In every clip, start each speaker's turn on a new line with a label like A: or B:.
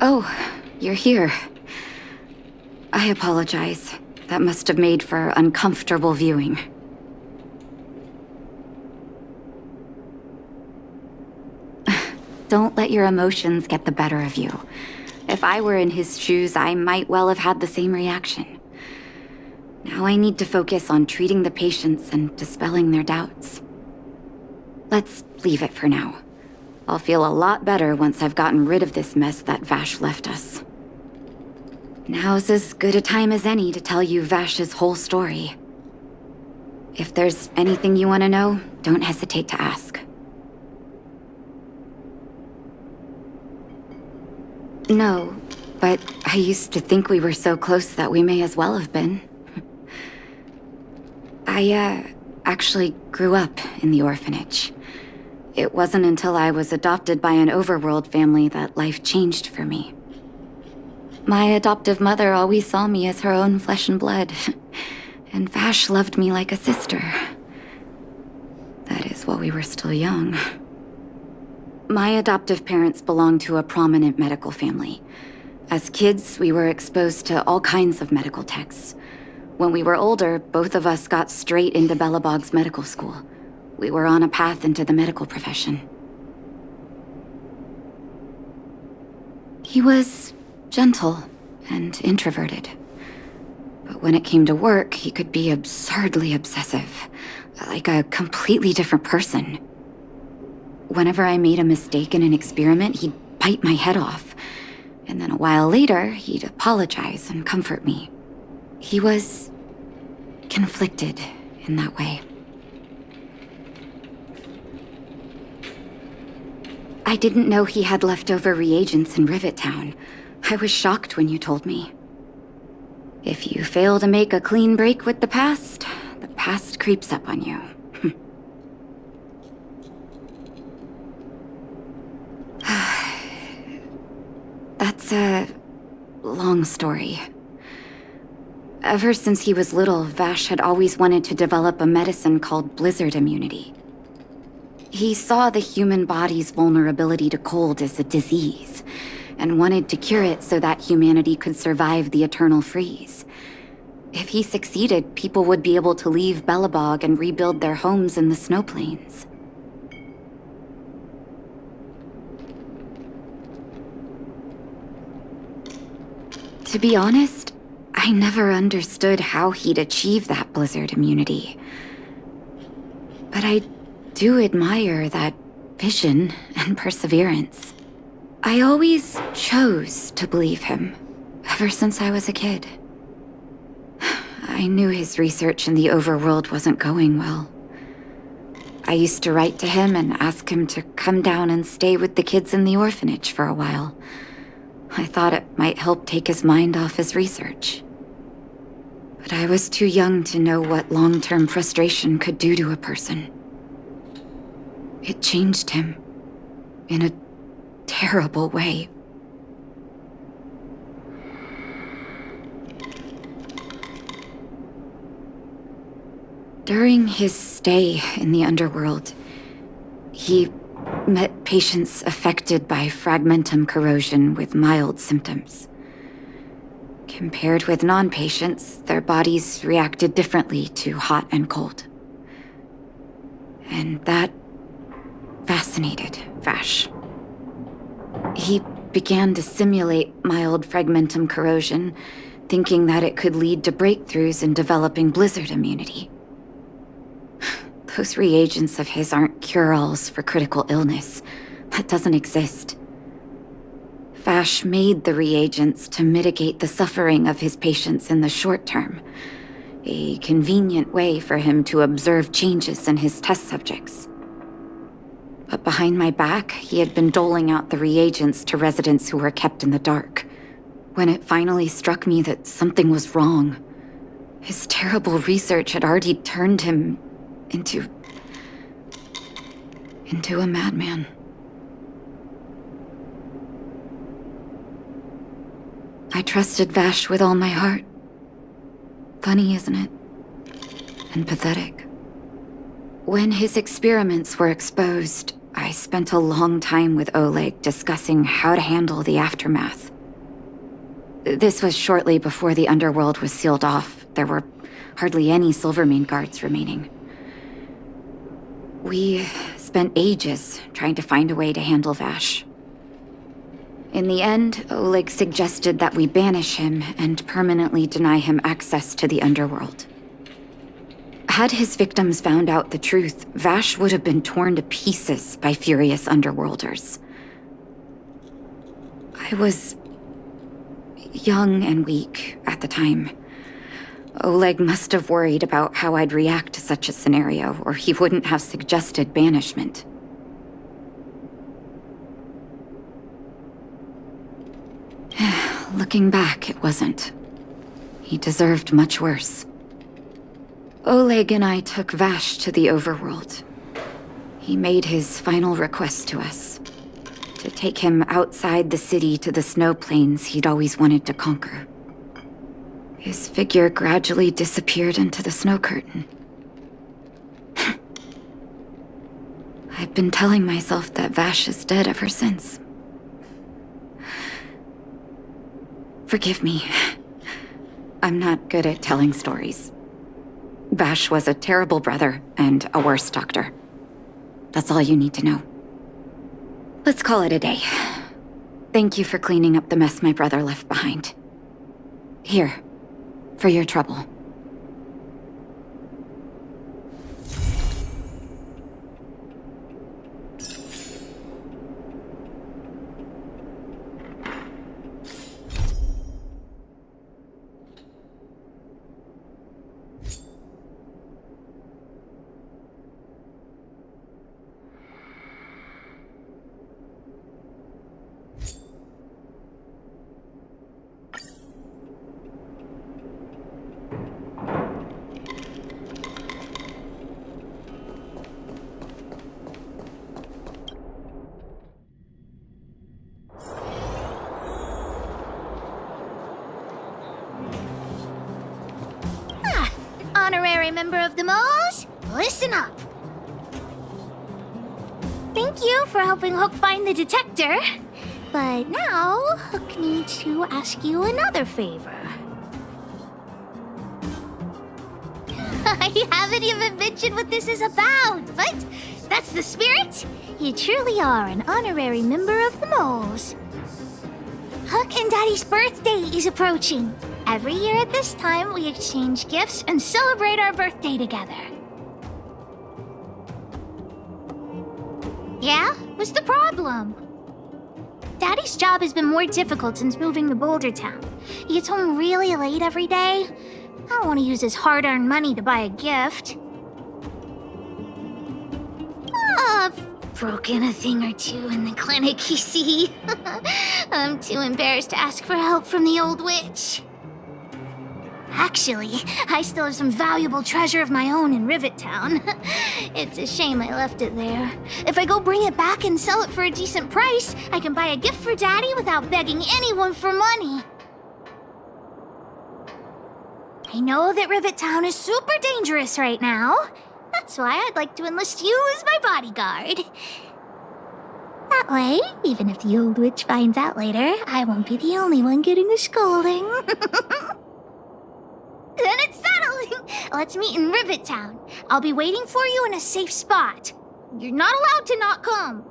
A: Oh, you're here. I apologize. That must have made for uncomfortable viewing. Don't let your emotions get the better of you. If I were in his shoes, I might well have had the same reaction. Now I need to focus on treating the patients and dispelling their doubts. Let's leave it for now. I'll feel a lot better once I've gotten rid of this mess that Vash left us. Now's as good a time as any to tell you Vash's whole story. If there's anything you want to know, don't hesitate to ask. No, but I used to think we were so close that we may as well have been. I, actually grew up in the orphanage. It wasn't until I was adopted by an overworld family that life changed for me. My adoptive mother always saw me as her own flesh and blood, and Vash loved me like a sister. That is while we were still young. My adoptive parents belonged to a prominent medical family. As kids, we were exposed to all kinds of medical texts. When we were older, both of us got straight into Belobog's medical school. We were on a path into the medical profession. He was gentle and introverted. But when it came to work, he could be absurdly obsessive, like a completely different person. Whenever I made a mistake in an experiment, he'd bite my head off. And then a while later, he'd apologize and comfort me. He was conflicted in that way. I didn't know he had leftover reagents in Rivet Town. I was shocked when you told me. If you fail to make a clean break with the past creeps up on you. That's a long story. Ever since he was little, Vash had always wanted to develop a medicine called blizzard immunity. He saw the human body's vulnerability to cold as a disease, and wanted to cure it so that humanity could survive the eternal freeze. If he succeeded, people would be able to leave Belobog and rebuild their homes in the snow plains. To be honest, I never understood how he'd achieve that blizzard immunity. But I do admire that vision and perseverance. I always chose to believe him, ever since I was a kid. I knew his research in the overworld wasn't going well. I used to write to him and ask him to come down and stay with the kids in the orphanage for a while. I thought it might help take his mind off his research. But I was too young to know what long-term frustration could do to a person. It changed him in a terrible way. During his stay in the Underworld, he met patients affected by fragmentum corrosion with mild symptoms. Compared with non-patients, their bodies reacted differently to hot and cold. And that fascinated Vash. He began to simulate mild fragmentum corrosion, thinking that it could lead to breakthroughs in developing blizzard immunity. Those reagents of his aren't cure-alls for critical illness. That doesn't exist. Vash made the reagents to mitigate the suffering of his patients in the short term. A convenient way for him to observe changes in his test subjects. But behind my back, he had been doling out the reagents to residents who were kept in the dark. When it finally struck me that something was wrong, his terrible research had already turned him into a madman. I trusted Vash with all my heart. Funny, isn't it? And pathetic. When his experiments were exposed, I spent a long time with Oleg discussing how to handle the aftermath. This was shortly before the Underworld was sealed off. There were hardly any Silvermane guards remaining. We spent ages trying to find a way to handle Vash. In the end, Oleg suggested that we banish him and permanently deny him access to the Underworld. Had his victims found out the truth, Vash would have been torn to pieces by furious Underworlders. I was young and weak at the time. Oleg must have worried about how I'd react to such a scenario, or he wouldn't have suggested banishment. Looking back, it wasn't. He deserved much worse. Oleg and I took Vash to the Overworld. He made his final request to us, to take him outside the city to the snow plains he'd always wanted to conquer. His figure gradually disappeared into the snow curtain. I've been telling myself that Vash is dead ever since. Forgive me. I'm not good at telling stories. Vash was a terrible brother and a worse doctor. That's all you need to know. Let's call it a day. Thank you for cleaning up the mess my brother left behind. Here, for your trouble.
B: Honorary member of the Moles, listen up. Thank you for helping Hook find the detector. But now, Hook needs to ask you another favor. I haven't even mentioned what this is about, but that's the spirit. You truly are an honorary member of the Moles. Hook and Daddy's birthday is approaching. Every year at this time, we exchange gifts and celebrate our birthday together. Yeah? What's the problem? Daddy's job has been more difficult since moving to Boulder Town. He gets home really late every day. I don't want to use his hard-earned money to buy a gift. I've broken a thing or two in the clinic, you see. I'm too embarrassed to ask for help from the old witch. Actually, I still have some valuable treasure of my own in Rivet Town. It's a shame I left it there. If I go bring it back and sell it for a decent price, I can buy a gift for Daddy without begging anyone for money. I know that Rivet Town is super dangerous right now. That's why I'd like to enlist you as my bodyguard. That way, even if the old witch finds out later, I won't be the only one getting a scolding. Then it's settled! Let's meet in Rivet Town. I'll be waiting for you in a safe spot. You're not allowed to not come.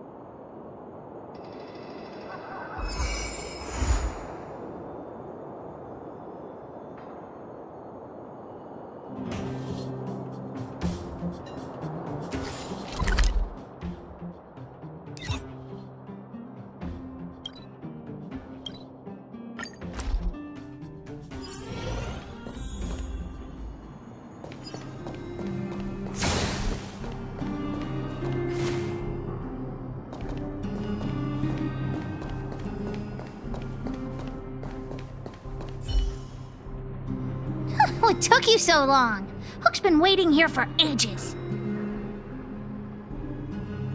B: What took you so long? Hook's been waiting here for ages.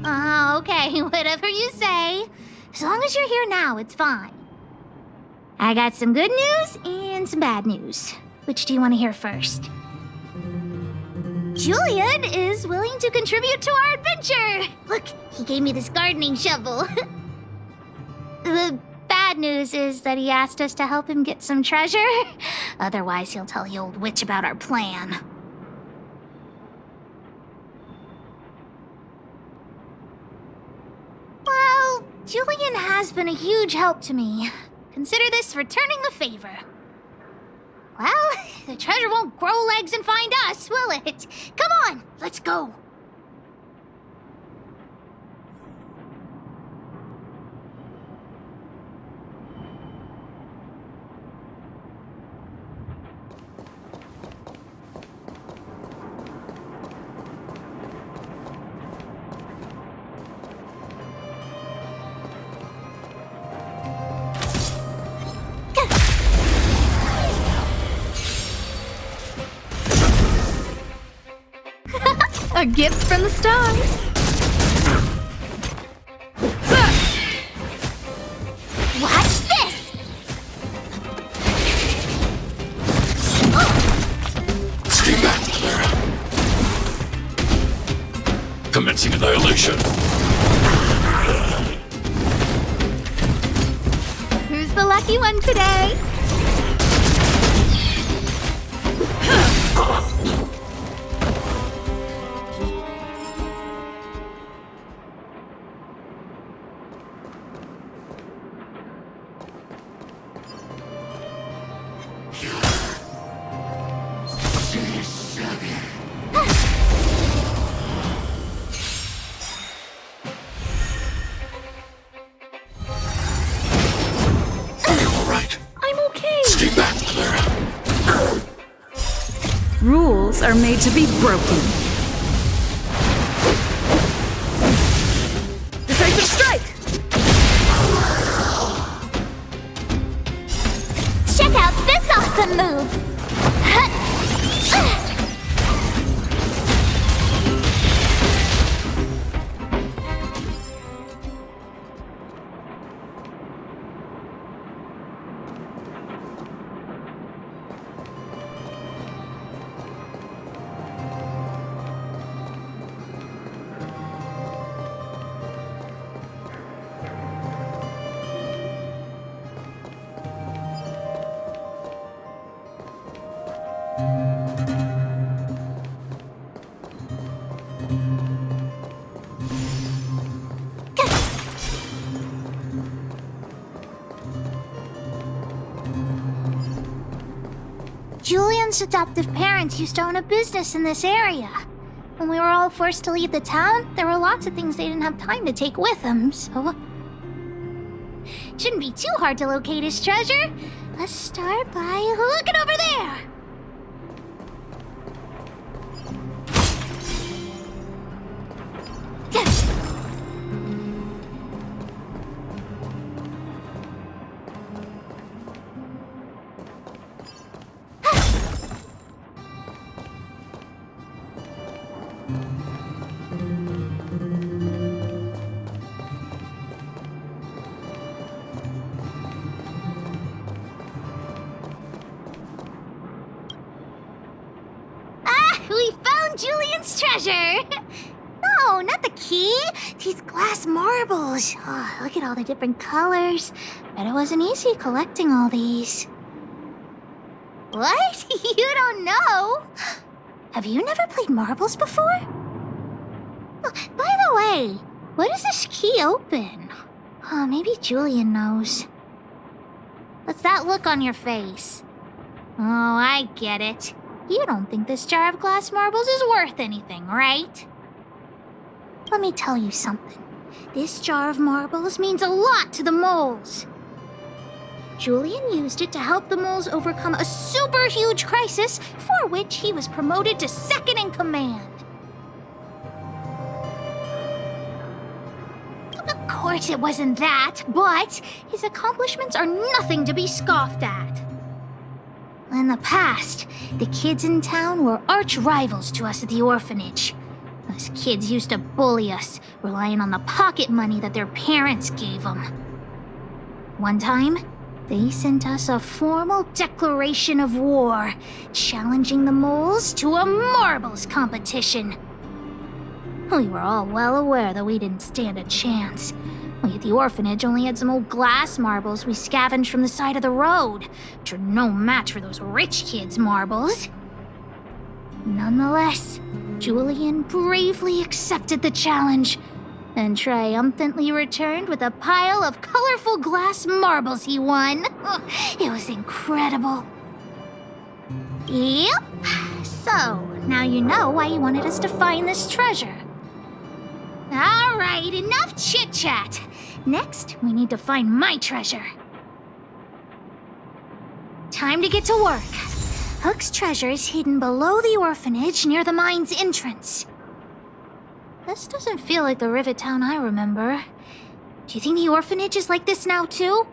B: Okay, whatever you say. As long as you're here now, it's fine. I got some good news and some bad news. Which do you want to hear first? Julian is willing to contribute to our adventure. Look, he gave me this gardening shovel. The bad news is that he asked us to help him get some treasure. Otherwise, he'll tell the old witch about our plan. Well, Julian has been a huge help to me. Consider this returning the favor. Well, the treasure won't grow legs and find us, will it? Come on, let's go.
A: A gift from the stars.
B: Watch this!
C: Stay back, Clara. Commencing annihilation.
B: Who's the lucky one today?
A: Rules are made to be broken. Decisive strike!
B: Check out this awesome move! Julian's adoptive parents used to own a business in this area. When we were all forced to leave the town, there were lots of things they didn't have time to take with them, so... Shouldn't be too hard to locate his treasure. Let's start by looking over there. We found Julian's treasure! No, not the key. These glass marbles. Oh, look at all the different colors. Bet it wasn't easy collecting all these. What? You don't know? Have you never played marbles before? Oh, by the way, what does this key open? Oh, maybe Julian knows. What's that look on your face? Oh, I get it. You don't think this jar of glass marbles is worth anything, right? Let me tell you something. This jar of marbles means a lot to the moles. Julian used it to help the moles overcome a super huge crisis for which he was promoted to second in command. Of course it wasn't that, but his accomplishments are nothing to be scoffed at. In the past, the kids in town were arch rivals to us at the orphanage. Those kids used to bully us, relying on the pocket money that their parents gave them. One time, They sent us a formal declaration of war, challenging the moles to a marbles competition. We were all well aware that we didn't stand a chance. We at the orphanage only had some old glass marbles we scavenged from the side of the road, which are no match for those rich kids' marbles. Nonetheless, Julian bravely accepted the challenge and triumphantly returned with a pile of colorful glass marbles he won. It was incredible. Yep. So, now you know why he wanted us to find this treasure. All right, enough chit-chat. Next, we need to find my treasure. Time to get to work. Hook's treasure is hidden below the orphanage near the mine's entrance. This doesn't feel like the Rivet Town I remember. Do you think the orphanage is like this now, too?